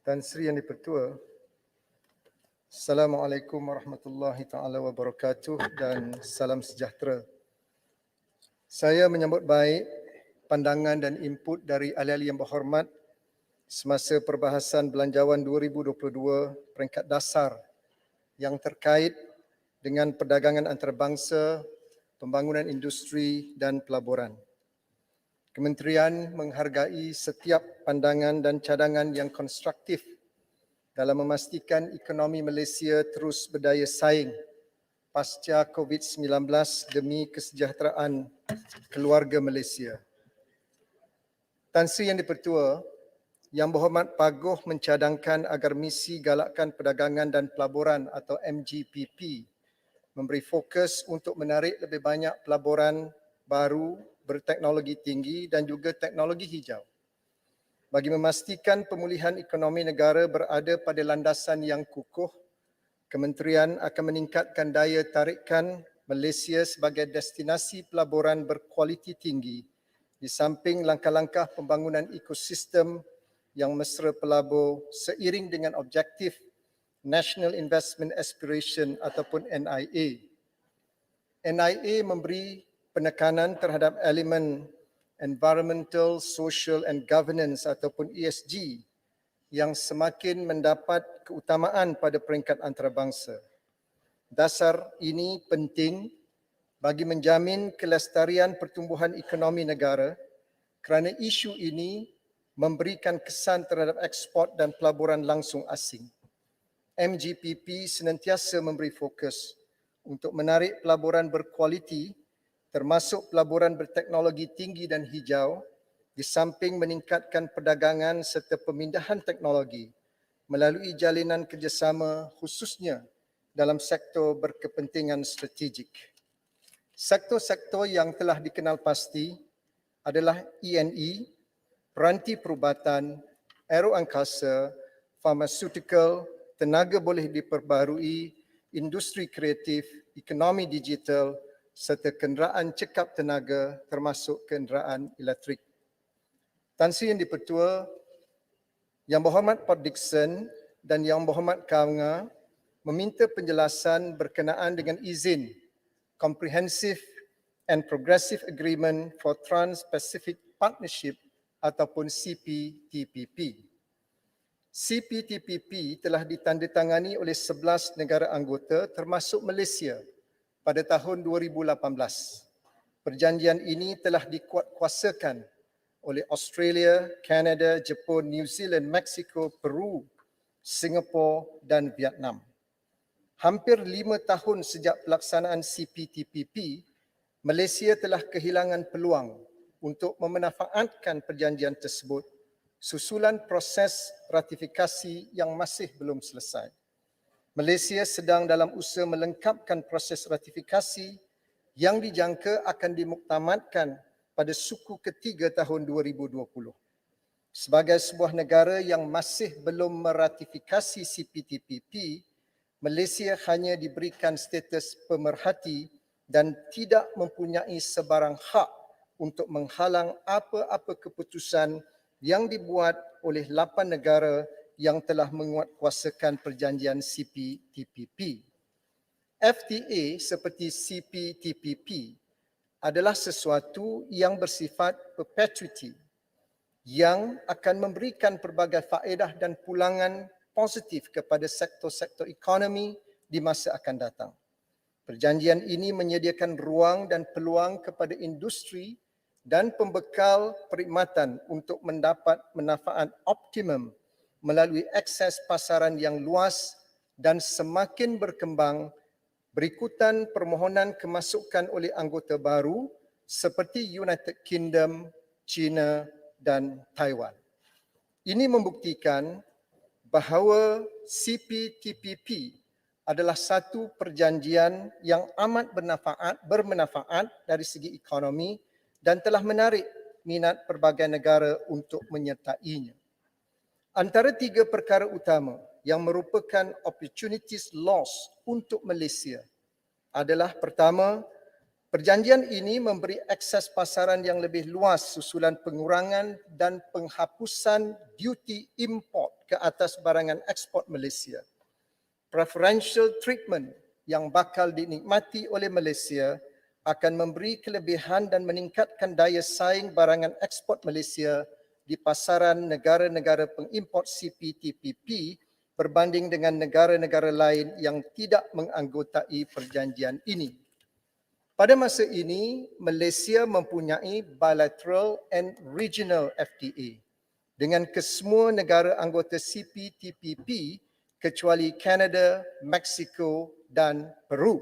Tan Sri Yang di-Pertua, Assalamualaikum warahmatullahi taala wabarakatuh dan salam sejahtera. Saya menyambut baik pandangan dan input dari ahli-ahli yang berhormat semasa perbahasan Belanjawan 2022 peringkat dasar yang terkait dengan perdagangan antarabangsa, pembangunan industri dan pelaburan. Kementerian menghargai setiap pandangan dan cadangan yang konstruktif dalam memastikan ekonomi Malaysia terus berdaya saing pasca COVID-19 demi kesejahteraan keluarga Malaysia. Tan Sri Yang di-Pertua, Yang Berhormat Paguh mencadangkan agar misi Galakkan Perdagangan dan Pelaburan atau MGPP memberi fokus untuk menarik lebih banyak pelaburan baru berteknologi tinggi dan juga teknologi hijau. Bagi memastikan pemulihan ekonomi negara berada pada landasan yang kukuh, Kementerian akan meningkatkan daya tarikan Malaysia sebagai destinasi pelaburan berkualiti tinggi di samping langkah-langkah pembangunan ekosistem yang mesra pelabur seiring dengan objektif National Investment Aspiration ataupun NIA. NIA memberi penekanan terhadap elemen environmental, social and governance ataupun ESG yang semakin mendapat keutamaan pada peringkat antarabangsa. Dasar ini penting bagi menjamin kelestarian pertumbuhan ekonomi negara kerana isu ini memberikan kesan terhadap ekspor dan pelaburan langsung asing. MGPP senantiasa memberi fokus untuk menarik pelaburan berkualiti termasuk pelaburan berteknologi tinggi dan hijau di samping meningkatkan perdagangan serta pemindahan teknologi melalui jalinan kerjasama khususnya dalam sektor berkepentingan strategik. Sektor-sektor yang telah dikenal pasti adalah E&E, peranti perubatan, aeroangkasa, farmaceutical, tenaga boleh diperbaharui, industri kreatif, ekonomi digital serta kenderaan cekap tenaga termasuk kenderaan elektrik. Tan Sri Yang di-Pertua, Yang Berhormat Port Dickson dan Yang Berhormat Kaunga meminta penjelasan berkenaan dengan izin Comprehensive and Progressive Agreement for Trans-Pacific Partnership ataupun CPTPP. CPTPP telah ditandatangani oleh 11 negara anggota termasuk Malaysia pada tahun 2018. Perjanjian ini telah dikuatkuasakan oleh Australia, Kanada, Jepun, New Zealand, Mexico, Peru, Singapura dan Vietnam. Hampir 5 tahun sejak pelaksanaan CPTPP, Malaysia telah kehilangan peluang untuk memanfaatkan perjanjian tersebut susulan proses ratifikasi yang masih belum selesai. Malaysia sedang dalam usaha melengkapkan proses ratifikasi yang dijangka akan dimuktamadkan pada suku ketiga tahun 2020. Sebagai sebuah negara yang masih belum meratifikasi CPTPP, Malaysia hanya diberikan status pemerhati dan tidak mempunyai sebarang hak untuk menghalang apa-apa keputusan yang dibuat oleh 8 negara yang telah menguatkuasakan perjanjian CPTPP. FTA seperti CPTPP adalah sesuatu yang bersifat perpetuity yang akan memberikan pelbagai faedah dan pulangan positif kepada sektor-sektor ekonomi di masa akan datang. Perjanjian ini menyediakan ruang dan peluang kepada industri dan pembekal perkhidmatan untuk mendapat manfaat optimum melalui akses pasaran yang luas dan semakin berkembang berikutan permohonan kemasukan oleh anggota baru seperti United Kingdom, China dan Taiwan. Ini membuktikan bahawa CPTPP adalah satu perjanjian yang amat bermanfaat dari segi ekonomi dan telah menarik minat pelbagai negara untuk menyertainya. Antara 3 perkara utama yang merupakan opportunities loss untuk Malaysia adalah pertama, perjanjian ini memberi akses pasaran yang lebih luas susulan pengurangan dan penghapusan duty import ke atas barangan ekspor Malaysia. Preferential treatment yang bakal dinikmati oleh Malaysia akan memberi kelebihan dan meningkatkan daya saing barangan ekspor Malaysia di pasaran negara-negara pengimport CPTPP berbanding dengan negara-negara lain yang tidak menganggotai perjanjian ini. Pada masa ini, Malaysia mempunyai bilateral and regional FTA dengan kesemua negara anggota CPTPP kecuali Kanada, Mexico dan Peru.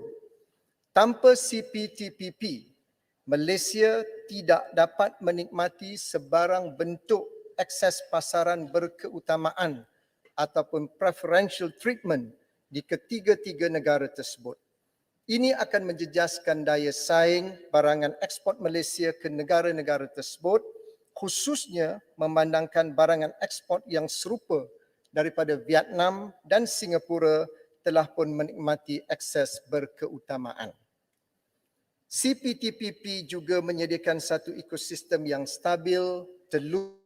Tanpa CPTPP, Malaysia tidak dapat menikmati sebarang bentuk akses pasaran berkeutamaan ataupun preferential treatment di ketiga-tiga negara tersebut. Ini akan menjejaskan daya saing barangan ekspor Malaysia ke negara-negara tersebut, khususnya memandangkan barangan ekspor yang serupa daripada Vietnam dan Singapura telah pun menikmati akses berkeutamaan. CPTPP juga menyediakan satu ekosistem yang stabil, telur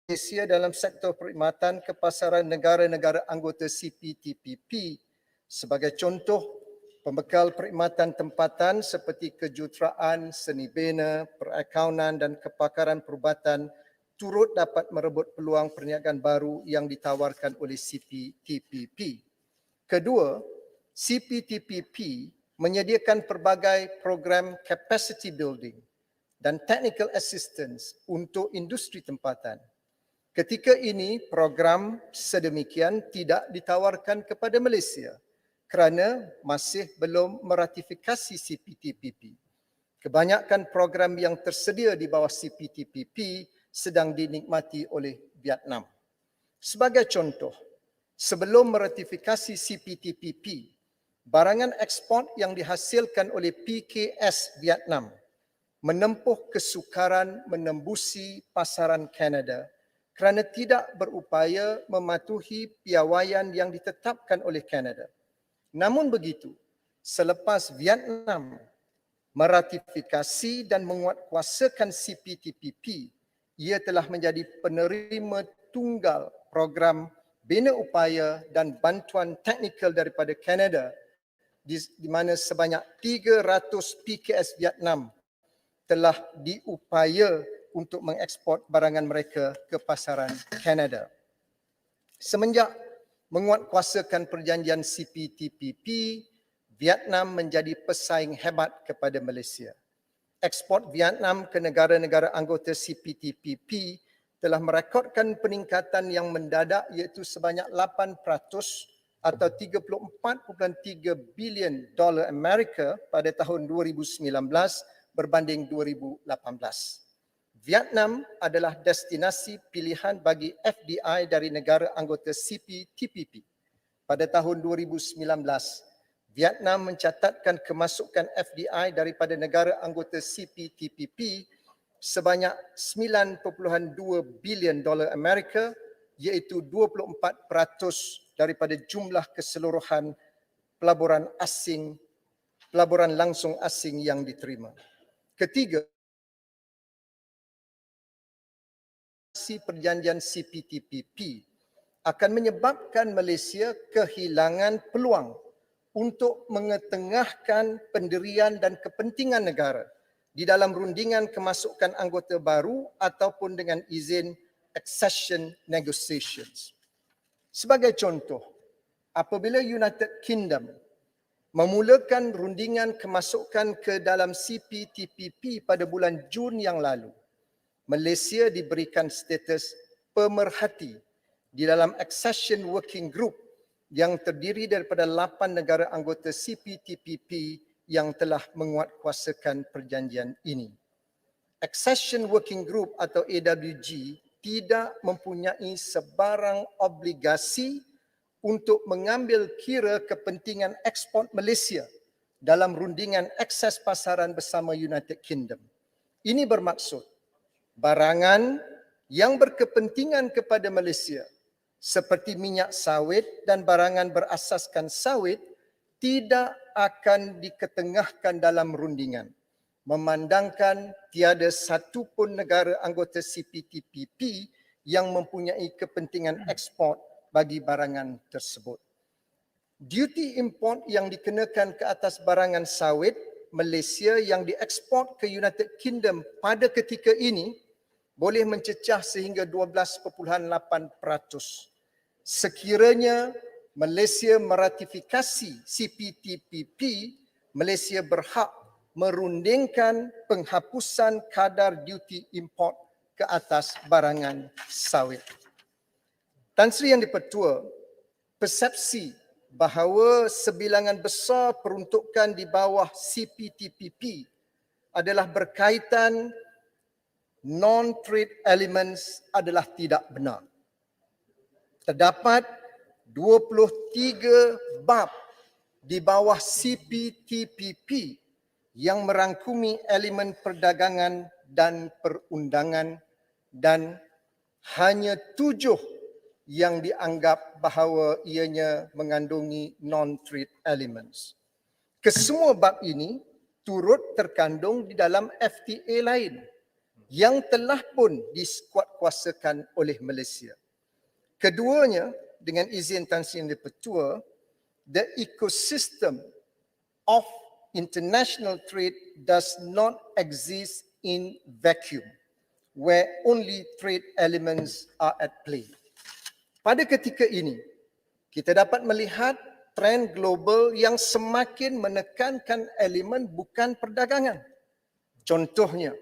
Malaysia dalam sektor perkhidmatan ke pasaran negara-negara anggota CPTPP. Sebagai contoh, pembekal perkhidmatan tempatan seperti kejuruteraan, seni bina, perakaunan dan kepakaran perubatan turut dapat merebut peluang perniagaan baru yang ditawarkan oleh CPTPP. Kedua, CPTPP menyediakan pelbagai program capacity building dan technical assistance untuk industri tempatan. Ketika ini, program sedemikian tidak ditawarkan kepada Malaysia kerana masih belum meratifikasi CPTPP. Kebanyakan program yang tersedia di bawah CPTPP sedang dinikmati oleh Vietnam. Sebagai contoh, sebelum meratifikasi CPTPP, barangan ekspor yang dihasilkan oleh PKS Vietnam menempuh kesukaran menembusi pasaran Kanada kerana tidak berupaya mematuhi piawaian yang ditetapkan oleh Kanada. Namun begitu, selepas Vietnam meratifikasi dan menguatkuasakan CPTPP, ia telah menjadi penerima tunggal program bina upaya dan bantuan teknikal daripada Kanada di mana sebanyak 300 PKS Vietnam telah diupaya untuk mengeksport barangan mereka ke pasaran Kanada. Semenjak menguatkuasakan perjanjian CPTPP, Vietnam menjadi pesaing hebat kepada Malaysia. Ekspor Vietnam ke negara-negara anggota CPTPP telah merekodkan peningkatan yang mendadak iaitu sebanyak 8% atau 34.3 bilion dolar Amerika pada tahun 2019 berbanding 2018. Vietnam adalah destinasi pilihan bagi FDI dari negara anggota CPTPP. Pada tahun 2019, Vietnam mencatatkan kemasukan FDI daripada negara anggota CPTPP sebanyak 9.2 bilion dolar Amerika iaitu 24% daripada jumlah keseluruhan pelaburan langsung asing yang diterima. Ketiga, perjanjian CPTPP akan menyebabkan Malaysia kehilangan peluang untuk mengetengahkan pendirian dan kepentingan negara di dalam rundingan kemasukan anggota baru ataupun dengan izin accession negotiations. Sebagai contoh, apabila United Kingdom memulakan rundingan kemasukan ke dalam CPTPP pada bulan Jun yang lalu, Malaysia diberikan status pemerhati di dalam Accession Working Group yang terdiri daripada 8 negara anggota CPTPP yang telah menguatkuasakan perjanjian ini. Accession Working Group atau AWG tidak mempunyai sebarang obligasi untuk mengambil kira kepentingan ekspor Malaysia dalam rundingan akses pasaran bersama United Kingdom. Ini bermaksud barangan yang berkepentingan kepada Malaysia seperti minyak sawit dan barangan berasaskan sawit tidak akan diketengahkan dalam rundingan, memandangkan tiada satu pun negara anggota CPTPP yang mempunyai kepentingan ekspor bagi barangan tersebut. Duty import yang dikenakan ke atas barangan sawit Malaysia yang diekspor ke United Kingdom pada ketika ini boleh mencecah sehingga 12.8%. Sekiranya Malaysia meratifikasi CPTPP, Malaysia berhak merundingkan penghapusan kadar duty import ke atas barangan sawit. Tan Sri Yang di-Pertua, persepsi bahawa sebilangan besar peruntukan di bawah CPTPP adalah berkaitan non-trade elements adalah tidak benar. Terdapat 23 bab di bawah CPTPP yang merangkumi elemen perdagangan dan perundangan dan hanya 7 yang dianggap bahawa ianya mengandungi non-trade elements. Kesemua bab ini turut terkandung di dalam FTA lain yang telah pun dikuatkuasakan oleh Malaysia. Keduanya, dengan izin Tan Sri Yang di-Pertua, the ecosystem of international trade does not exist in vacuum, where only trade elements are at play. Pada ketika ini, kita dapat melihat trend global yang semakin menekankan elemen bukan perdagangan. Contohnya,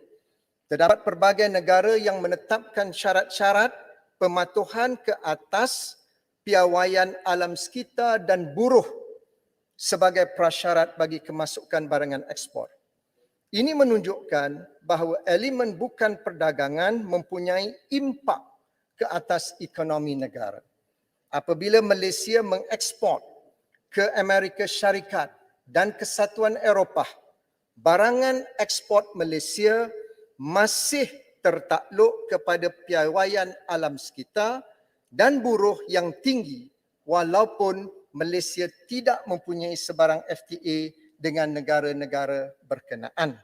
terdapat pelbagai negara yang menetapkan syarat-syarat pematuhan ke atas piawaian alam sekitar dan buruh sebagai prasyarat bagi kemasukan barangan ekspor. Ini menunjukkan bahawa elemen bukan perdagangan mempunyai impak ke atas ekonomi negara. Apabila Malaysia mengekspor ke Amerika Syarikat dan Kesatuan Eropah, barangan ekspor Malaysia masih tertakluk kepada piawaian alam sekitar dan buruh yang tinggi walaupun Malaysia tidak mempunyai sebarang FTA dengan negara-negara berkenaan.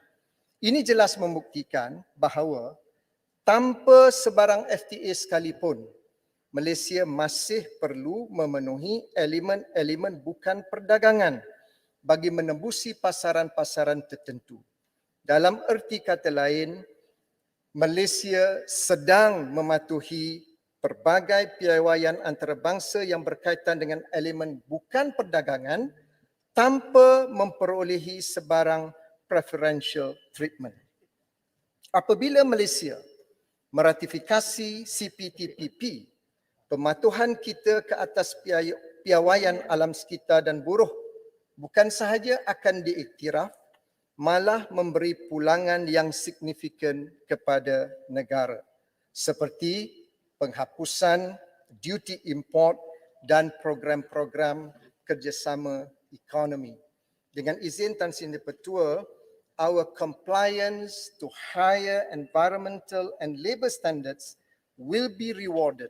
Ini jelas membuktikan bahawa tanpa sebarang FTA sekalipun, Malaysia masih perlu memenuhi elemen-elemen bukan perdagangan bagi menembusi pasaran-pasaran tertentu. Dalam erti kata lain, Malaysia sedang mematuhi pelbagai piawaian antarabangsa yang berkaitan dengan elemen bukan perdagangan tanpa memperolehi sebarang preferential treatment. Apabila Malaysia meratifikasi CPTPP, pematuhan kita ke atas piawaian alam sekitar dan buruh bukan sahaja akan diiktiraf, malah memberi pulangan yang signifikan kepada negara seperti penghapusan duty import dan program-program kerjasama ekonomi. Dengan izin Tan Sri Yang di-Pertua, our compliance to higher environmental and labour standards will be rewarded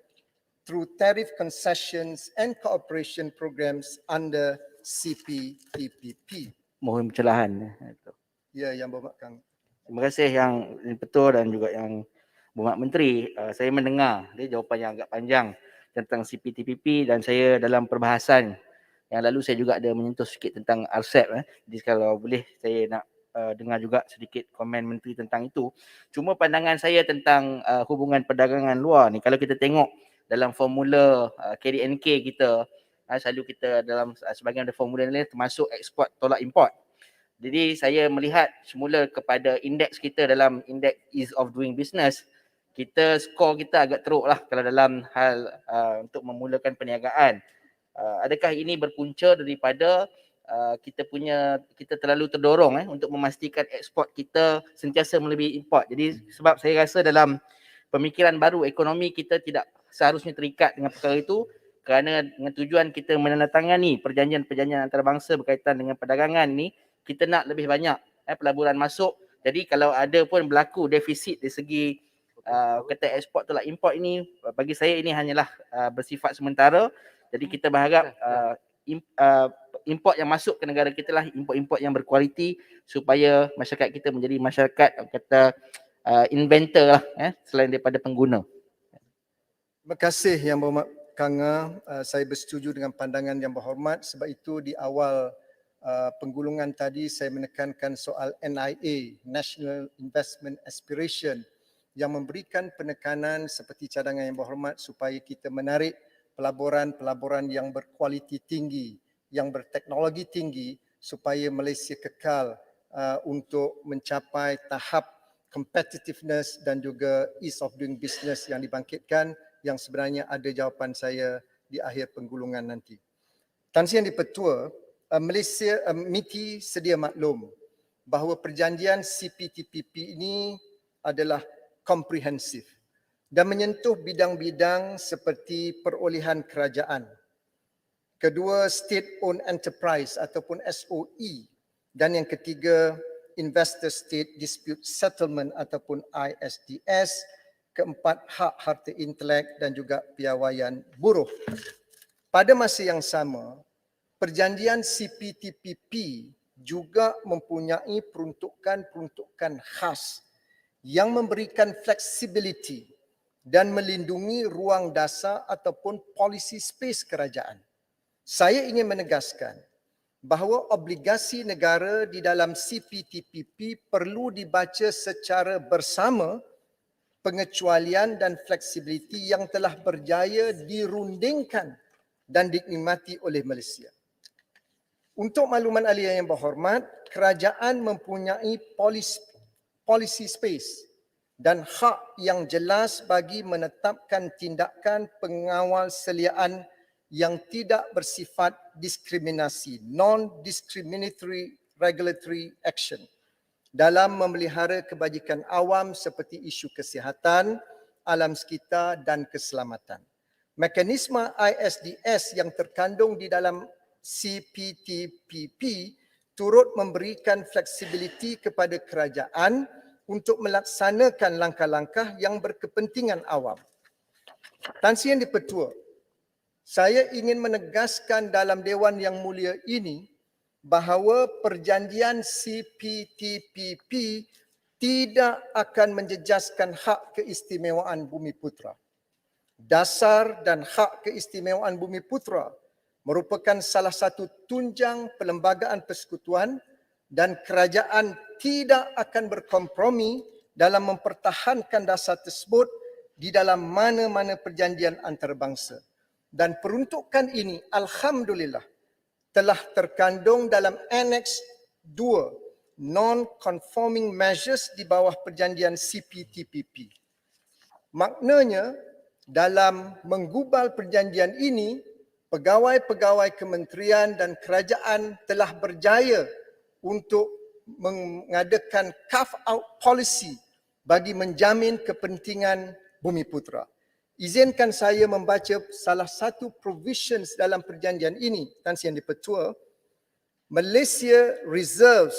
through tariff concessions and cooperation programs under CPTPP. Mohon pencerahan. Ya, Yang Berhormat Kang. Terima kasih Yang Di-Pertua dan juga Yang Berhormat Menteri. Saya mendengar jawapan yang agak panjang tentang CPTPP dan saya dalam perbahasan yang lalu saya juga ada menyentuh sikit tentang RCEP. Jadi kalau boleh saya nak dengar juga sedikit komen Menteri tentang itu. Cuma pandangan saya tentang hubungan perdagangan luar ni, kalau kita tengok dalam formula KDNK kita, selalu kita dalam sebahagian ada formula ni termasuk ekspor tolak import. Jadi saya melihat semula kepada indeks kita dalam indeks ease of doing business, kita skor kita agak teruk lah kalau dalam hal untuk memulakan perniagaan. Adakah ini berpunca daripada kita terlalu terdorong untuk memastikan ekspor kita sentiasa melebihi import. Jadi sebab saya rasa dalam pemikiran baru ekonomi kita tidak seharusnya terikat dengan perkara itu, kerana dengan tujuan kita menandatangani perjanjian-perjanjian antarabangsa berkaitan dengan perdagangan ni, kita nak lebih banyak pelaburan masuk. Jadi kalau ada pun berlaku defisit dari segi kata ekspor tolak import ini, bagi saya ini hanyalah bersifat sementara. Jadi kita berharap import yang masuk ke negara kita lah import-import yang berkualiti supaya masyarakat kita menjadi masyarakat kata inventor lah selain daripada pengguna. Terima kasih Yang Berhormat Kanga. Saya bersetuju dengan pandangan Yang Berhormat, sebab itu di awal penggulungan tadi saya menekankan soal NIA, National Investment Aspiration, yang memberikan penekanan seperti cadangan Yang Berhormat supaya kita menarik pelaburan-pelaburan yang berkualiti tinggi, yang berteknologi tinggi supaya Malaysia kekal untuk mencapai tahap competitiveness dan juga ease of doing business yang dibangkitkan, yang sebenarnya ada jawapan saya di akhir penggulungan nanti. Tan Sri Yang di-Pertua, Malaysia, MITI sedia maklum bahawa perjanjian CPTPP ini adalah komprehensif dan menyentuh bidang-bidang seperti perolehan kerajaan, kedua state owned enterprise ataupun SOE, dan yang ketiga investor state dispute settlement ataupun ISDS, keempat hak harta intelek dan juga piawaian buruh. Pada masa yang sama, perjanjian CPTPP juga mempunyai peruntukan-peruntukan khas yang memberikan flexibility dan melindungi ruang dasar ataupun policy space kerajaan. Saya ingin menegaskan bahawa obligasi negara di dalam CPTPP perlu dibaca secara bersama pengecualian dan fleksibiliti yang telah berjaya dirundingkan dan dinikmati oleh Malaysia. Untuk makluman ahli yang berhormat, kerajaan mempunyai policy space dan hak yang jelas bagi menetapkan tindakan pengawal seliaan yang tidak bersifat diskriminasi, non-discriminatory regulatory action, dalam memelihara kebajikan awam seperti isu kesihatan, alam sekitar dan keselamatan. Mekanisme ISDS yang terkandung di dalam CPTPP turut memberikan fleksibiliti kepada kerajaan untuk melaksanakan langkah-langkah yang berkepentingan awam. Tan Sri Yang di-Pertua, saya ingin menegaskan dalam Dewan Yang Mulia ini bahawa perjanjian CPTPP tidak akan menjejaskan hak keistimewaan Bumiputera. Dasar dan hak keistimewaan Bumiputera merupakan salah satu tunjang perlembagaan persekutuan dan kerajaan tidak akan berkompromi dalam mempertahankan dasar tersebut di dalam mana-mana perjanjian antarabangsa. Dan peruntukan ini, alhamdulillah, telah terkandung dalam Annex 2 Non-Conforming Measures di bawah perjanjian CPTPP. Maknanya, dalam menggubal perjanjian ini, pegawai-pegawai kementerian dan kerajaan telah berjaya untuk mengadakan carve-out policy bagi menjamin kepentingan Bumiputera. Izinkan saya membaca salah satu provisions dalam perjanjian ini, Tan Sri Yang di-Pertua. Malaysia reserves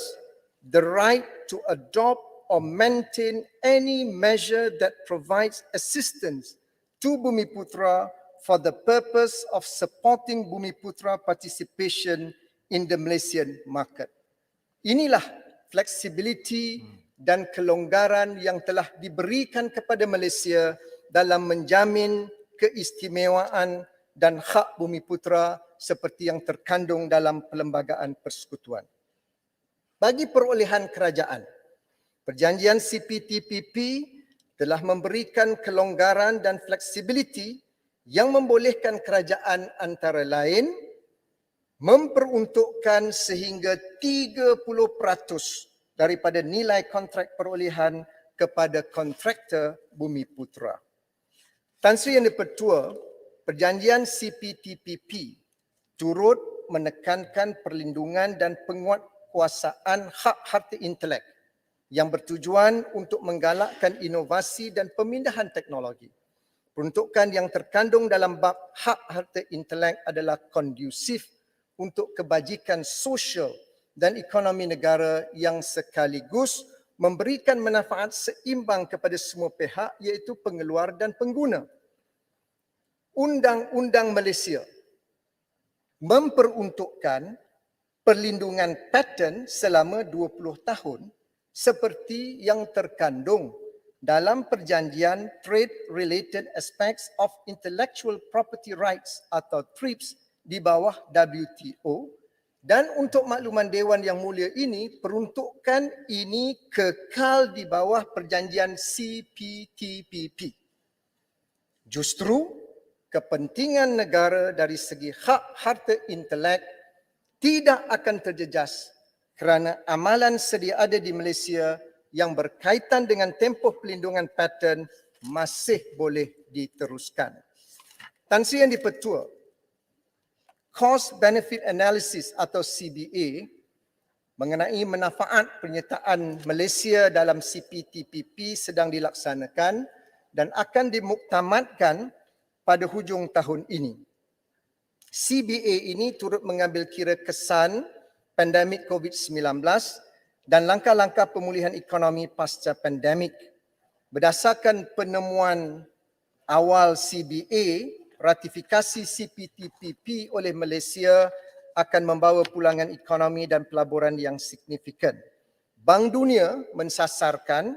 the right to adopt or maintain any measure that provides assistance to Bumiputera for the purpose of supporting Bumiputera participation in the Malaysian market. Inilah flexibility dan kelonggaran yang telah diberikan kepada Malaysia dalam menjamin keistimewaan dan hak Bumiputera seperti yang terkandung dalam Perlembagaan Persekutuan. Bagi perolehan kerajaan, perjanjian CPTPP telah memberikan kelonggaran dan fleksibiliti yang membolehkan kerajaan antara lain memperuntukkan sehingga 30% daripada nilai kontrak perolehan kepada kontraktor Bumiputera. Tan Sri Yang di-Pertua, perjanjian CPTPP turut menekankan perlindungan dan penguatkuasaan hak harta intelek yang bertujuan untuk menggalakkan inovasi dan pemindahan teknologi. Peruntukan yang terkandung dalam bab hak harta intelek adalah kondusif untuk kebajikan sosial dan ekonomi negara yang sekaligus memberikan manfaat seimbang kepada semua pihak, iaitu pengeluar dan pengguna. Undang-Undang Malaysia memperuntukkan perlindungan paten selama 20 tahun seperti yang terkandung dalam perjanjian Trade Related Aspects of Intellectual Property Rights atau TRIPS di bawah WTO, dan untuk makluman Dewan Yang Mulia ini, peruntukan ini kekal di bawah perjanjian CPTPP. Justru kepentingan negara dari segi hak harta intelek tidak akan terjejas kerana amalan sedia ada di Malaysia yang berkaitan dengan tempoh pelindungan paten masih boleh diteruskan. Tan Sri Yang di-Pertua, Cost Benefit Analysis atau CBA mengenai manfaat penyertaan Malaysia dalam CPTPP sedang dilaksanakan dan akan dimuktamadkan pada hujung tahun ini. CBA ini turut mengambil kira kesan pandemik COVID-19 dan langkah-langkah pemulihan ekonomi pasca pandemik. Berdasarkan penemuan awal CBA, ratifikasi CPTPP oleh Malaysia akan membawa pulangan ekonomi dan pelaburan yang signifikan. Bank Dunia mensasarkan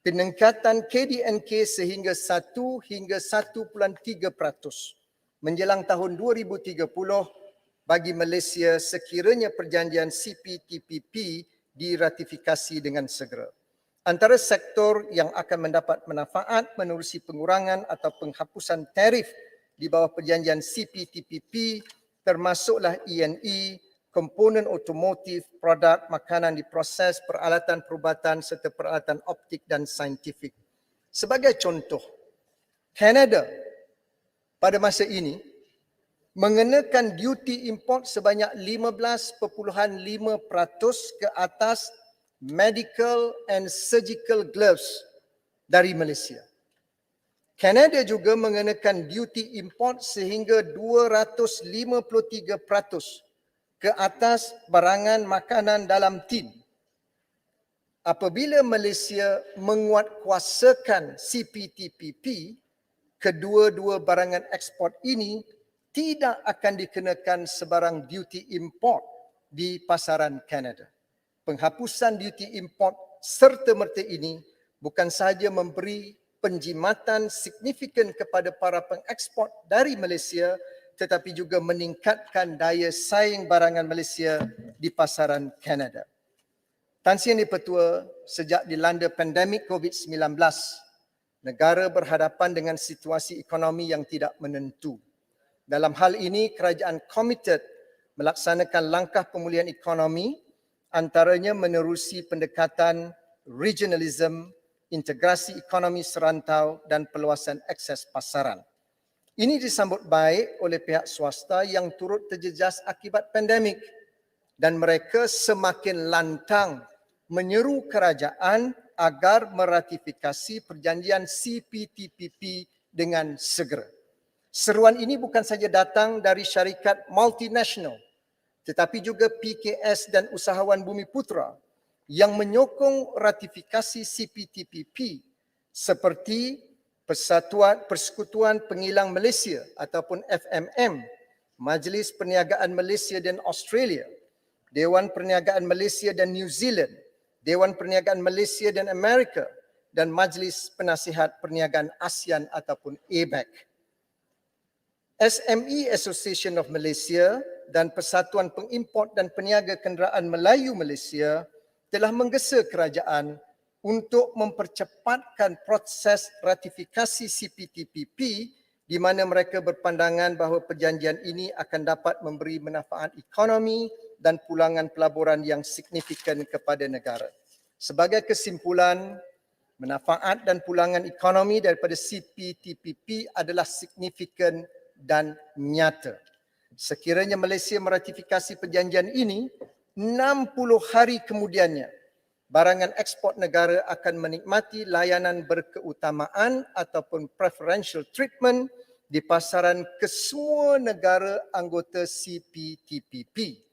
peningkatan KDNK sehingga 1 hingga 1.3% menjelang tahun 2030 bagi Malaysia sekiranya perjanjian CPTPP diratifikasi dengan segera. Antara sektor yang akan mendapat manfaat menerusi pengurangan atau penghapusan tarif di bawah perjanjian CPTPP termasuklah E&E, komponen otomotif, produk makanan diproses, peralatan perubatan serta peralatan optik dan saintifik. Sebagai contoh, Kanada pada masa ini mengenakan duty import sebanyak 15.5% ke atas medical and surgical gloves dari Malaysia. Kanada juga mengenakan duty import sehingga 253% ke atas barangan makanan dalam tin. Apabila Malaysia menguatkuasakan CPTPP, kedua-dua barangan ekspor ini tidak akan dikenakan sebarang duty import di pasaran Kanada. Penghapusan duty import serta-merta ini bukan sahaja memberi penjimatan signifikan kepada para pengeksport dari Malaysia tetapi juga meningkatkan daya saing barangan Malaysia di pasaran Kanada. Tan Sri Yang di-Pertua, sejak dilanda pandemik COVID-19, negara berhadapan dengan situasi ekonomi yang tidak menentu. Dalam hal ini, kerajaan komited melaksanakan langkah pemulihan ekonomi, antaranya menerusi pendekatan regionalism, integrasi ekonomi serantau dan perluasan akses pasaran. Ini disambut baik oleh pihak swasta yang turut terjejas akibat pandemik dan mereka semakin lantang menyeru kerajaan agar meratifikasi perjanjian CPTPP dengan segera. Seruan ini bukan saja datang dari syarikat multinasional tetapi juga PKS dan usahawan Bumiputra yang menyokong ratifikasi CPTPP seperti Persekutuan Pengilang Malaysia ataupun FMM, Majlis Perniagaan Malaysia dan Australia, Dewan Perniagaan Malaysia dan New Zealand, Dewan Perniagaan Malaysia dan Amerika dan Majlis Penasihat Perniagaan ASEAN ataupun APEC. SME Association of Malaysia dan Persatuan Pengimport dan Peniaga Kenderaan Melayu Malaysia telah menggesa kerajaan untuk mempercepatkan proses ratifikasi CPTPP di mana mereka berpandangan bahawa perjanjian ini akan dapat memberi manfaat ekonomi dan pulangan pelaburan yang signifikan kepada negara. Sebagai kesimpulan, manfaat dan pulangan ekonomi daripada CPTPP adalah signifikan dan nyata. Sekiranya Malaysia meratifikasi perjanjian ini, 60 hari kemudiannya, barangan ekspor negara akan menikmati layanan berkeutamaan ataupun preferential treatment di pasaran kesemua negara anggota CPTPP.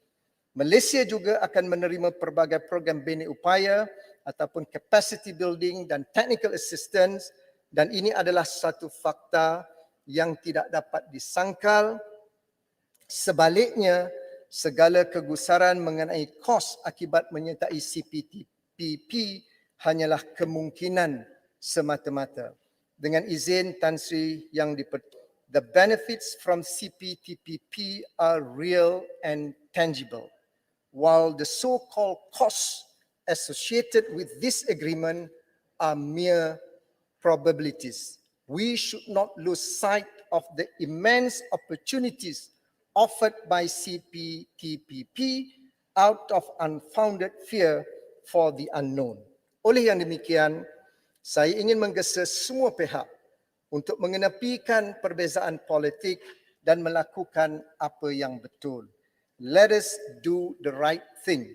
Malaysia juga akan menerima pelbagai program bina upaya ataupun capacity building dan technical assistance dan ini adalah satu fakta yang tidak dapat disangkal. Sebaliknya, segala kegusaran mengenai kos akibat menyertai CPTPP hanyalah kemungkinan semata-mata. Dengan izin Tan Sri yang the benefits from CPTPP are real and tangible, while the so-called costs associated with this agreement are mere probabilities. We should not lose sight of the immense opportunities offered by CPTPP out of unfounded fear for the unknown. Oleh yang demikian, saya ingin menggesa semua pihak untuk mengenepikan perbezaan politik dan melakukan apa yang betul. Let us do the right thing.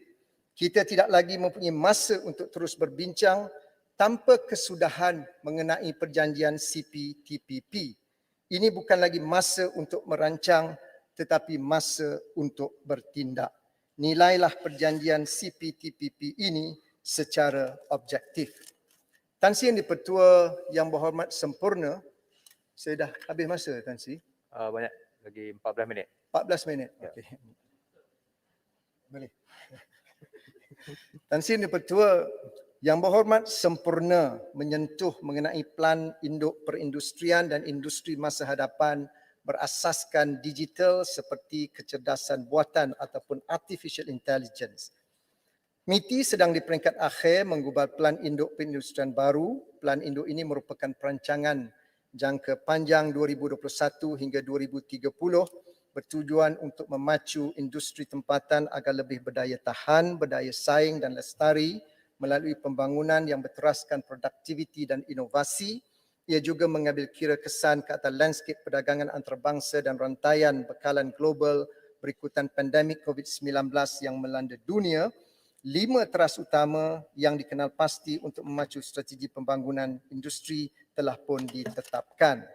Kita tidak lagi mempunyai masa untuk terus berbincang tanpa kesudahan mengenai perjanjian CPTPP. Ini bukan lagi masa untuk merancang tetapi masa untuk bertindak. Nilailah perjanjian CPTPP ini secara objektif. Tan Sri yang di-Pertua yang berhormat sempurna, saya dah habis masa Tan Sri. Banyak, lagi 14 minit. 14 minit. Ya. Okey. Boleh. Tan Sri yang di-Pertua yang berhormat sempurna menyentuh mengenai plan induk perindustrian dan industri masa hadapan berasaskan digital seperti kecerdasan buatan ataupun artificial intelligence. MITI sedang di peringkat akhir menggubal Plan Induk Perindustrian baru. Plan induk ini merupakan perancangan jangka panjang 2021 hingga 2030 bertujuan untuk memacu industri tempatan agar lebih berdaya tahan, berdaya saing dan lestari melalui pembangunan yang berteraskan produktiviti dan inovasi. Ia juga mengambil kira kesan ke atas landscape perdagangan antarabangsa dan rantaian bekalan global berikutan pandemik COVID-19 yang melanda dunia. 5 teras utama yang dikenal pasti untuk memacu strategi pembangunan industri telah pun ditetapkan.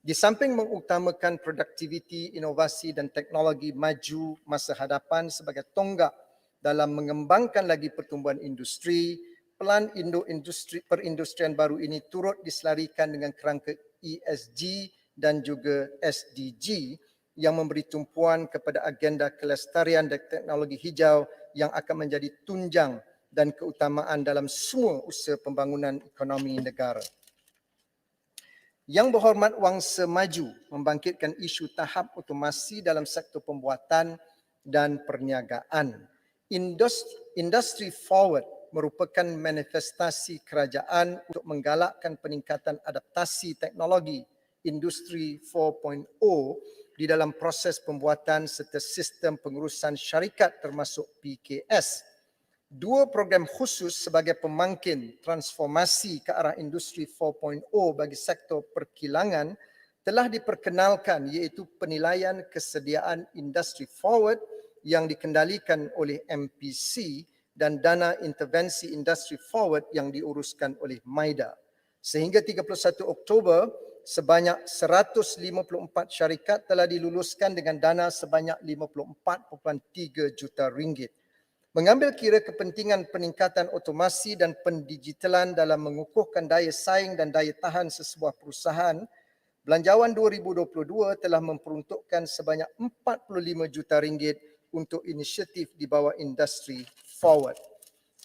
Di samping mengutamakan produktiviti, inovasi dan teknologi maju masa hadapan sebagai tonggak dalam mengembangkan lagi pertumbuhan industri, Plan Induk Industri Perindustrian baru ini turut diselarikan dengan kerangka ESG dan juga SDG yang memberi tumpuan kepada agenda kelestarian dan teknologi hijau yang akan menjadi tunjang dan keutamaan dalam semua usaha pembangunan ekonomi negara. Yang berhormat Wangsa Maju membangkitkan isu tahap otomasi dalam sektor pembuatan dan perniagaan. Industry Forward merupakan manifestasi kerajaan untuk menggalakkan peningkatan adaptasi teknologi Industri 4.0 di dalam proses pembuatan serta sistem pengurusan syarikat termasuk PKS. 2 program khusus sebagai pemangkin transformasi ke arah Industri 4.0 bagi sektor perkilangan telah diperkenalkan iaitu penilaian kesediaan Industry Forward yang dikendalikan oleh MPC dan dana intervensi Industry Forward yang diuruskan oleh MIDA. Sehingga 31 Oktober, sebanyak 154 syarikat telah diluluskan dengan dana sebanyak 54.3 juta ringgit. Mengambil kira kepentingan peningkatan otomasi dan pendigitalan dalam mengukuhkan daya saing dan daya tahan sesebuah perusahaan, Belanjawan 2022 telah memperuntukkan sebanyak 45 juta ringgit untuk inisiatif di bawah Industry Forward.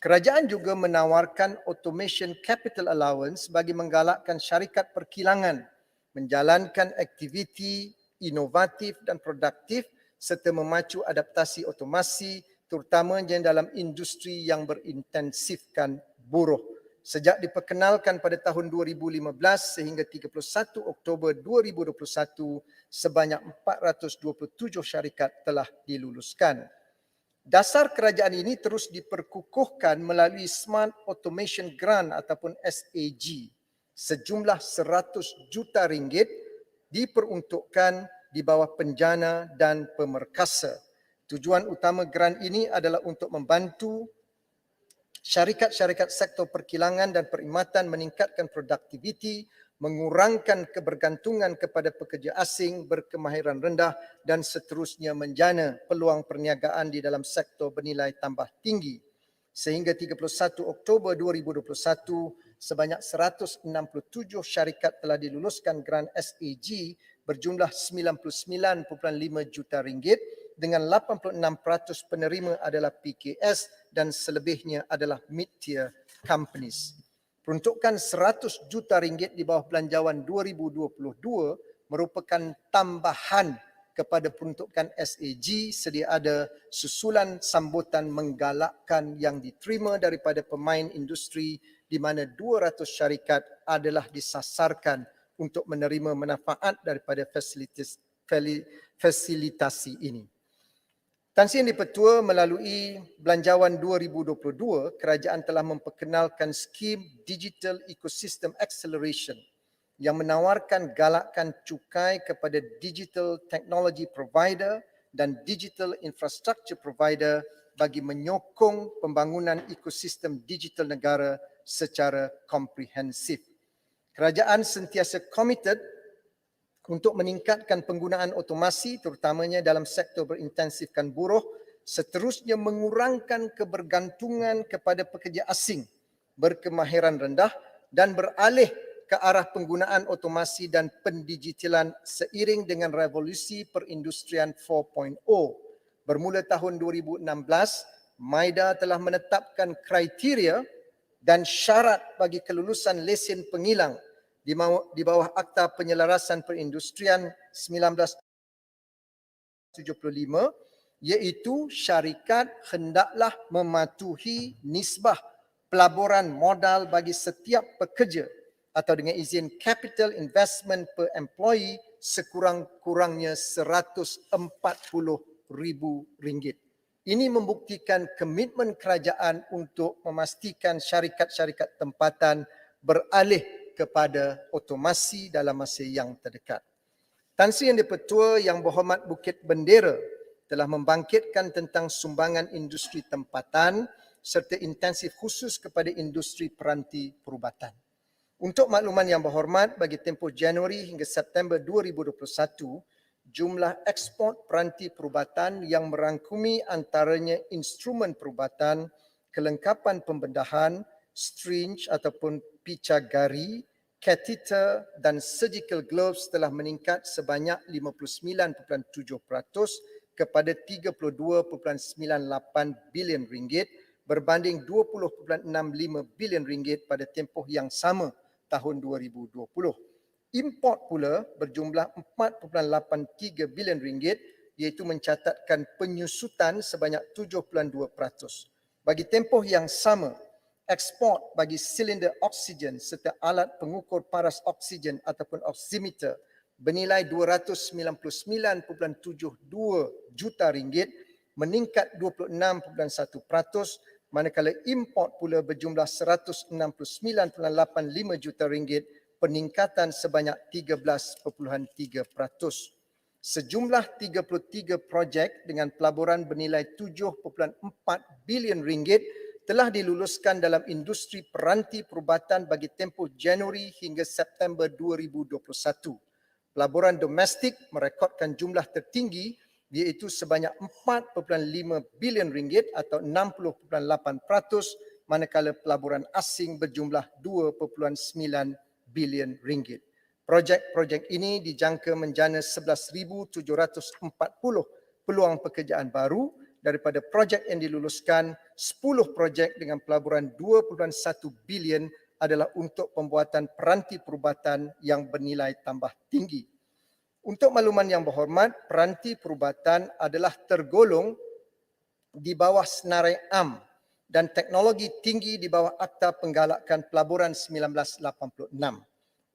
Kerajaan juga menawarkan Automation Capital Allowance bagi menggalakkan syarikat perkilangan menjalankan aktiviti inovatif dan produktif serta memacu adaptasi otomasi terutamanya dalam industri yang berintensifkan buruh. Sejak diperkenalkan pada tahun 2015 sehingga 31 Oktober 2021, sebanyak 427 syarikat telah diluluskan. Dasar kerajaan ini terus diperkukuhkan melalui Smart Automation Grant ataupun SAG. Sejumlah 100 juta ringgit diperuntukkan di bawah penjana dan pemerkasa. Tujuan utama grant ini adalah untuk membantu syarikat-syarikat sektor perkilangan dan perkhidmatan meningkatkan produktiviti, mengurangkan kebergantungan kepada pekerja asing berkemahiran rendah dan seterusnya menjana peluang perniagaan di dalam sektor bernilai tambah tinggi. Sehingga 31 Oktober 2021, sebanyak 167 syarikat telah diluluskan grant SAG berjumlah 99.5 juta ringgit dengan 86% penerima adalah PKS dan selebihnya adalah mid-tier companies. Peruntukan 100 juta ringgit di bawah belanjawan 2022 merupakan tambahan kepada peruntukan SAG sedia ada susulan sambutan menggalakkan yang diterima daripada pemain industri di mana 200 syarikat adalah disasarkan untuk menerima manfaat daripada fasilitasi ini. Tan Sri Yang Di-Pertua melalui Belanjawan 2022, kerajaan telah memperkenalkan skim Digital Ecosystem Acceleration yang menawarkan galakan cukai kepada digital technology provider dan digital infrastructure provider bagi menyokong pembangunan ekosistem digital negara secara komprehensif. Kerajaan sentiasa komited untuk meningkatkan penggunaan otomasi terutamanya dalam sektor berintensifkan buruh, seterusnya mengurangkan kebergantungan kepada pekerja asing berkemahiran rendah dan beralih ke arah penggunaan otomasi dan pendigitalan seiring dengan revolusi perindustrian 4.0. Bermula tahun 2016, MIDA telah menetapkan kriteria dan syarat bagi kelulusan lesen pengilang di bawah Akta Penyelarasan Perindustrian 1975, iaitu syarikat hendaklah mematuhi nisbah pelaburan modal bagi setiap pekerja atau dengan izin capital investment per employee sekurang-kurangnya RM140,000. Ini membuktikan komitmen kerajaan untuk memastikan syarikat-syarikat tempatan beralih kepada otomasi dalam masa yang terdekat. Tan Sri Yang Di-Pertua Yang Berhormat Bukit Bendera telah membangkitkan tentang sumbangan industri tempatan serta intensif khusus kepada industri peranti perubatan. Untuk makluman Yang Berhormat, bagi tempoh Januari hingga September 2021, jumlah ekspor peranti perubatan yang merangkumi antaranya instrumen perubatan, kelengkapan pembedahan, syringe ataupun picagari, catheter dan surgical gloves telah meningkat sebanyak 59.7% kepada 32.98 bilion ringgit berbanding 20.65 bilion ringgit pada tempoh yang sama tahun 2020. Import pula berjumlah 4.83 bilion ringgit iaitu mencatatkan penyusutan sebanyak 7.2%. Bagi tempoh yang sama, ekspor bagi silinder oksigen serta alat pengukur paras oksigen ataupun oximeter bernilai 299.72 juta ringgit meningkat 26.1%, manakala import pula berjumlah 169.85 juta ringgit, peningkatan sebanyak 13.3%. Sejumlah 33 projek dengan pelaburan bernilai 7.4 bilion ringgit telah diluluskan dalam industri peranti perubatan bagi tempoh Januari hingga September 2021. Pelaburan domestik merekodkan jumlah tertinggi iaitu sebanyak 4.5 bilion ringgit atau 60.8%, manakala pelaburan asing berjumlah 2.9 bilion ringgit. Projek-projek ini dijangka menjana 11,740 peluang pekerjaan baru. Daripada projek yang diluluskan, 10 projek dengan pelaburan 2.1 bilion adalah untuk pembuatan peranti perubatan yang bernilai tambah tinggi. Untuk makluman Yang Berhormat, peranti perubatan adalah tergolong di bawah senarai am dan teknologi tinggi di bawah Akta Penggalakan Pelaburan 1986.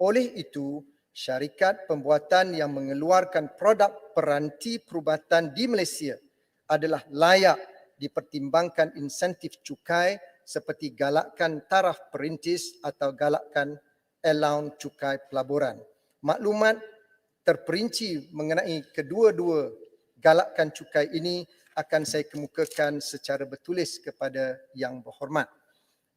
Oleh itu, syarikat pembuatan yang mengeluarkan produk peranti perubatan di Malaysia adalah layak dipertimbangkan insentif cukai seperti galakan taraf perintis atau galakan allowance cukai pelaburan. Maklumat terperinci mengenai kedua-dua galakan cukai ini akan saya kemukakan secara bertulis kepada Yang Berhormat.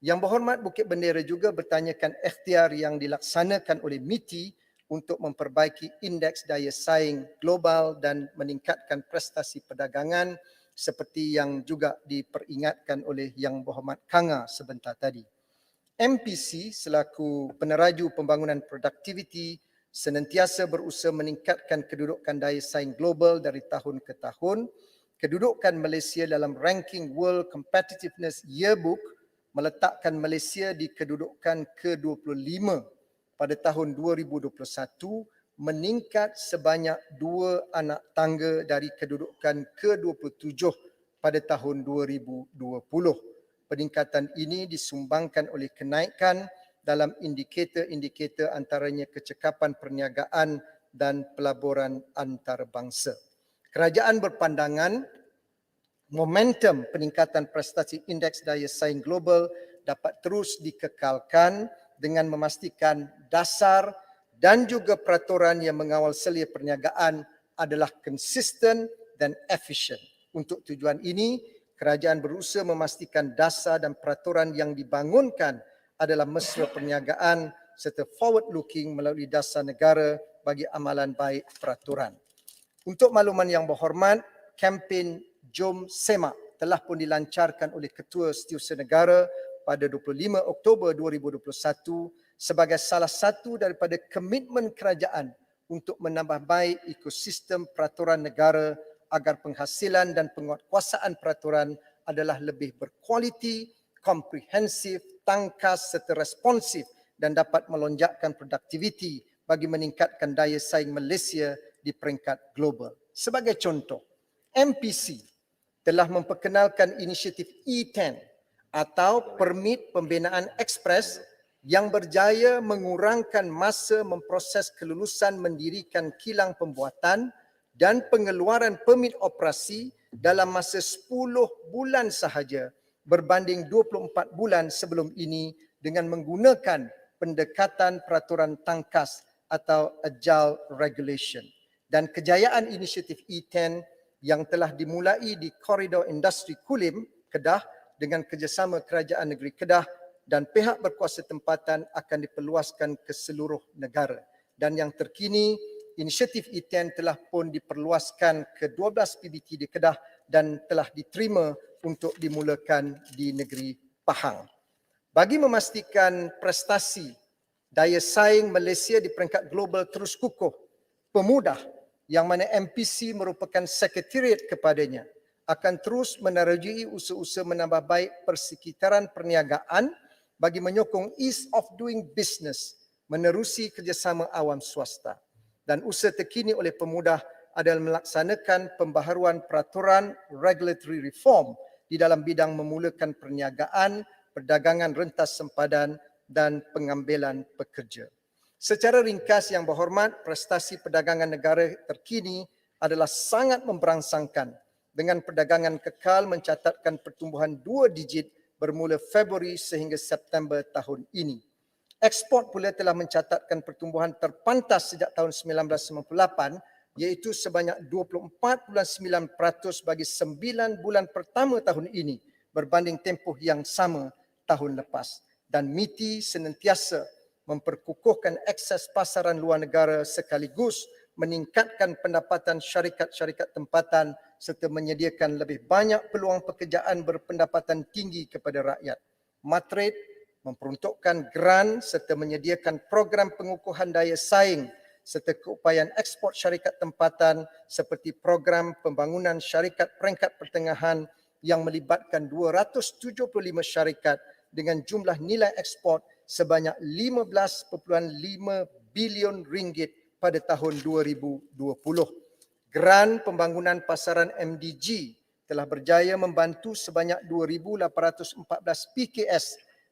Yang Berhormat Bukit Bendera juga bertanyakan ikhtiar yang dilaksanakan oleh MITI untuk memperbaiki indeks daya saing global dan meningkatkan prestasi perdagangan seperti yang juga diperingatkan oleh Yang Berhormat Kanga sebentar tadi. MPC selaku peneraju pembangunan produktiviti senantiasa berusaha meningkatkan kedudukan daya saing global dari tahun ke tahun. Kedudukan Malaysia dalam ranking World Competitiveness Yearbook meletakkan Malaysia di kedudukan ke-25 pada tahun 2021, meningkat sebanyak 2 anak tangga dari kedudukan ke-27 pada tahun 2020. Peningkatan ini disumbangkan oleh kenaikan dalam indikator-indikator antaranya kecekapan perniagaan dan pelaburan antarabangsa. Kerajaan berpandangan momentum peningkatan prestasi indeks daya saing global dapat terus dikekalkan dengan memastikan dasar dan juga peraturan yang mengawal selia perniagaan adalah konsisten dan efisien. Untuk tujuan ini, kerajaan berusaha memastikan dasar dan peraturan yang dibangunkan adalah mesra perniagaan serta forward looking melalui dasar negara bagi amalan baik peraturan. Untuk makluman yang berhormat, kempen Jom Semak telah pun dilancarkan oleh Ketua Setiausaha Negara pada 25 Oktober 2021 sebagai salah satu daripada komitmen kerajaan untuk menambah baik ekosistem peraturan negara agar penghasilan dan penguatkuasaan peraturan adalah lebih berkualiti, komprehensif, tangkas serta responsif dan dapat melonjakkan produktiviti bagi meningkatkan daya saing Malaysia di peringkat global. Sebagai contoh, MPC telah memperkenalkan inisiatif E10 atau Permit Pembinaan Ekspres yang berjaya mengurangkan masa memproses kelulusan mendirikan kilang pembuatan dan pengeluaran permit operasi dalam masa 10 bulan sahaja berbanding 24 bulan sebelum ini dengan menggunakan pendekatan peraturan tangkas atau agile regulation. Dan kejayaan inisiatif E10 yang telah dimulai di koridor industri Kulim, Kedah dengan kerjasama Kerajaan Negeri Kedah dan pihak berkuasa tempatan akan diperluaskan ke seluruh negara. Dan yang terkini, inisiatif E10 telah pun diperluaskan ke 12 PBT di Kedah dan telah diterima untuk dimulakan di negeri Pahang. Bagi memastikan prestasi daya saing Malaysia di peringkat global terus kukuh, Pemudah yang mana MPC merupakan sekretariat kepadanya akan terus menerjui usaha-usaha menambah baik persekitaran perniagaan bagi menyokong ease of doing business menerusi kerjasama awam swasta. Dan usaha terkini oleh Pemudah adalah melaksanakan pembaharuan peraturan regulatory reform di dalam bidang memulakan perniagaan, perdagangan rentas sempadan dan pengambilan pekerja. Secara ringkas yang berhormat, prestasi perdagangan negara terkini adalah sangat memberangsangkan dengan perdagangan kekal mencatatkan pertumbuhan 2 digit bermula Februari sehingga September tahun ini. Ekspor pula telah mencatatkan pertumbuhan terpantas sejak tahun 1998 iaitu sebanyak 24.9% bagi 9 bulan pertama tahun ini berbanding tempoh yang sama tahun lepas. Dan MITI senantiasa memperkukuhkan akses pasaran luar negara sekaligus meningkatkan pendapatan syarikat-syarikat tempatan serta menyediakan lebih banyak peluang pekerjaan berpendapatan tinggi kepada rakyat. Matrade memperuntukkan grant serta menyediakan program pengukuhan daya saing serta keupayaan ekspor syarikat tempatan seperti program pembangunan syarikat peringkat pertengahan yang melibatkan 275 syarikat dengan jumlah nilai ekspor sebanyak 15.5 bilion ringgit pada tahun 2020. Grant pembangunan pasaran MDG telah berjaya membantu sebanyak 2,814 PKS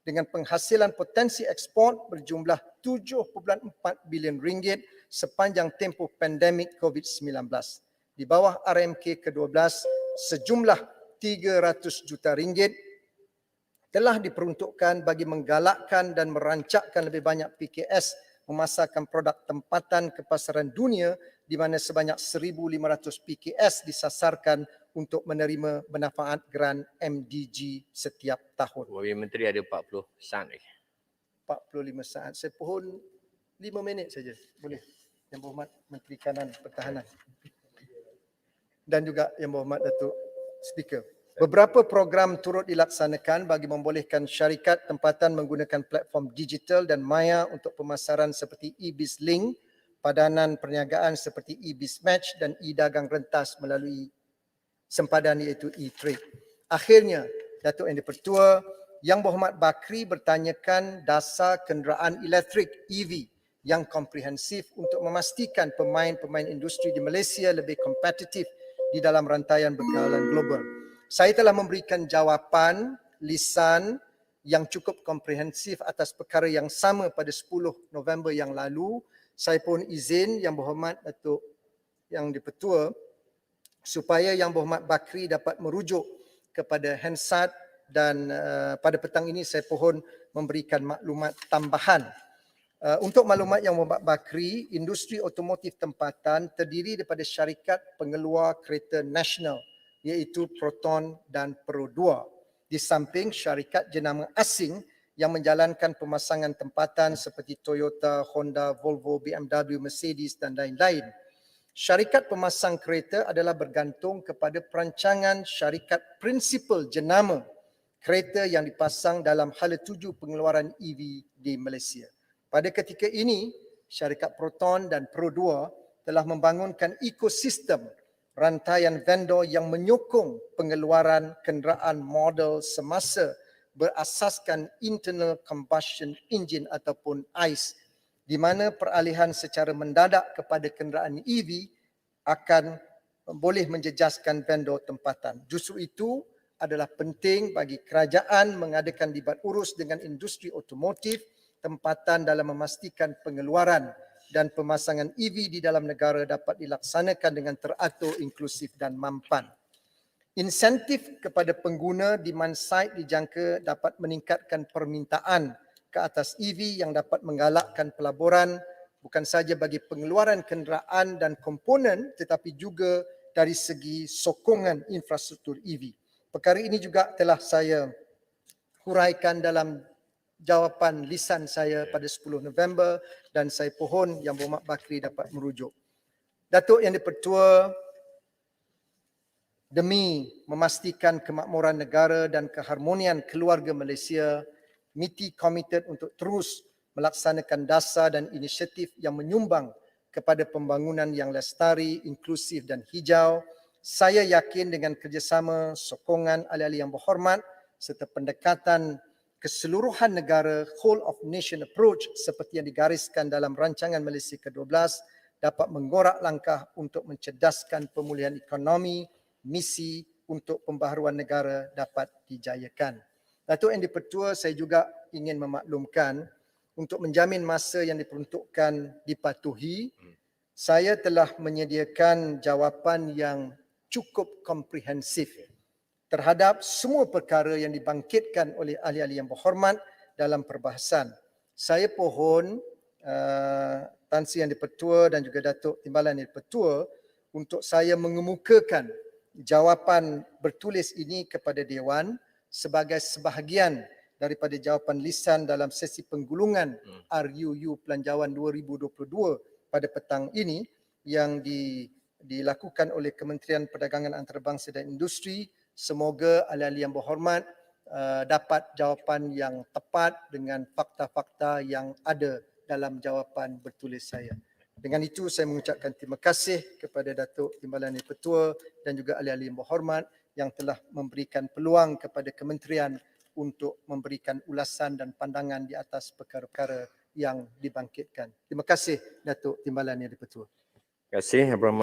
dengan penghasilan potensi ekspor berjumlah 7.4 bilion ringgit sepanjang tempoh pandemik COVID-19. Di bawah RMK ke-12, sejumlah 300 juta ringgit telah diperuntukkan bagi menggalakkan dan merancakkan lebih banyak PKS memasarkan produk tempatan ke pasaran dunia di mana sebanyak 1,500 PKS disasarkan untuk menerima manfaat grant MDG setiap tahun. Wabil Menteri ada 40 saat lagi. 45 saat. Saya pohon 5 minit saja. Boleh. Yang berhormat Menteri Kanan Pertahanan. Dan juga Yang berhormat Datuk Speaker. Beberapa program turut dilaksanakan bagi membolehkan syarikat tempatan menggunakan platform digital dan maya untuk pemasaran seperti eBizLink, padanan perniagaan seperti eBizmatch dan e-dagang rentas melalui sempadan iaitu e-trade. Akhirnya, Datuk Yang di-Pertua, Yang Berhormat Bakri bertanyakan dasar kenderaan elektrik EV yang komprehensif untuk memastikan pemain-pemain industri di Malaysia lebih kompetitif di dalam rantaian bekalan global. Saya telah memberikan jawapan lisan yang cukup komprehensif atas perkara yang sama pada 10 November yang lalu. Saya pun izin Yang Berhormat Datuk Yang di-Pertua supaya Yang Berhormat Bakri dapat merujuk kepada Hansard dan pada petang ini saya pohon memberikan maklumat tambahan. Untuk maklumat Yang Berhormat Bakri, industri otomotif tempatan terdiri daripada syarikat pengeluar kereta nasional iaitu Proton dan Pro 2. Di samping syarikat jenama asing yang menjalankan pemasangan tempatan seperti Toyota, Honda, Volvo, BMW, Mercedes dan lain-lain. Syarikat pemasang kereta adalah bergantung kepada perancangan syarikat prinsipal jenama kereta yang dipasang dalam hala tuju pengeluaran EV di Malaysia. Pada ketika ini, syarikat Proton dan Pro 2 telah membangunkan ekosistem rantaian vendor yang menyokong pengeluaran kenderaan model semasa berasaskan internal combustion engine ataupun ICE, di mana peralihan secara mendadak kepada kenderaan EV akan boleh menjejaskan vendor tempatan. Justru itu adalah penting bagi kerajaan mengadakan libat urus dengan industri otomotif tempatan dalam memastikan pengeluaran dan pemasangan EV di dalam negara dapat dilaksanakan dengan teratur, inklusif dan mampan. Insentif kepada pengguna demand side dijangka dapat meningkatkan permintaan ke atas EV yang dapat menggalakkan pelaburan bukan sahaja bagi pengeluaran kenderaan dan komponen tetapi juga dari segi sokongan infrastruktur EV. Perkara ini juga telah saya huraikan dalam jawapan lisan saya pada 10 November dan saya pohon Yang Berhormat Bakri dapat merujuk. Datuk Yang di-Pertua, demi memastikan kemakmuran negara dan keharmonian keluarga Malaysia, MITI komited untuk terus melaksanakan dasar dan inisiatif yang menyumbang kepada pembangunan yang lestari, inklusif dan hijau. Saya yakin dengan kerjasama, sokongan ahli-ahli yang berhormat serta pendekatan keseluruhan negara whole of nation approach seperti yang digariskan dalam rancangan Malaysia ke-12 dapat menggorak langkah untuk mencerdaskan pemulihan ekonomi, misi untuk pembaharuan negara dapat dijayakan. Datuk Yang di-Pertua, saya juga ingin memaklumkan untuk menjamin masa yang diperuntukkan dipatuhi, saya telah menyediakan jawapan yang cukup komprehensif terhadap semua perkara yang dibangkitkan oleh ahli-ahli yang berhormat dalam perbahasan. Saya pohon Tan Sri Yang di-Pertua dan juga Datuk Timbalan Yang di-Pertua untuk saya mengemukakan jawapan bertulis ini kepada Dewan sebagai sebahagian daripada jawapan lisan dalam sesi penggulungan RUU Pelanjawan 2022 pada petang ini yang dilakukan oleh Kementerian Perdagangan Antarabangsa dan Industri. Semoga ahli-ahli yang berhormat dapat jawapan yang tepat dengan fakta-fakta yang ada dalam jawapan bertulis saya. Dengan itu saya mengucapkan terima kasih kepada Datuk Timbalan Yang Di-Pertua dan juga ahli-ahli yang berhormat yang telah memberikan peluang kepada kementerian untuk memberikan ulasan dan pandangan di atas perkara-perkara yang dibangkitkan. Terima kasih Datuk Timbalan Yang Di-Pertua. Terima kasih Yang Berhormat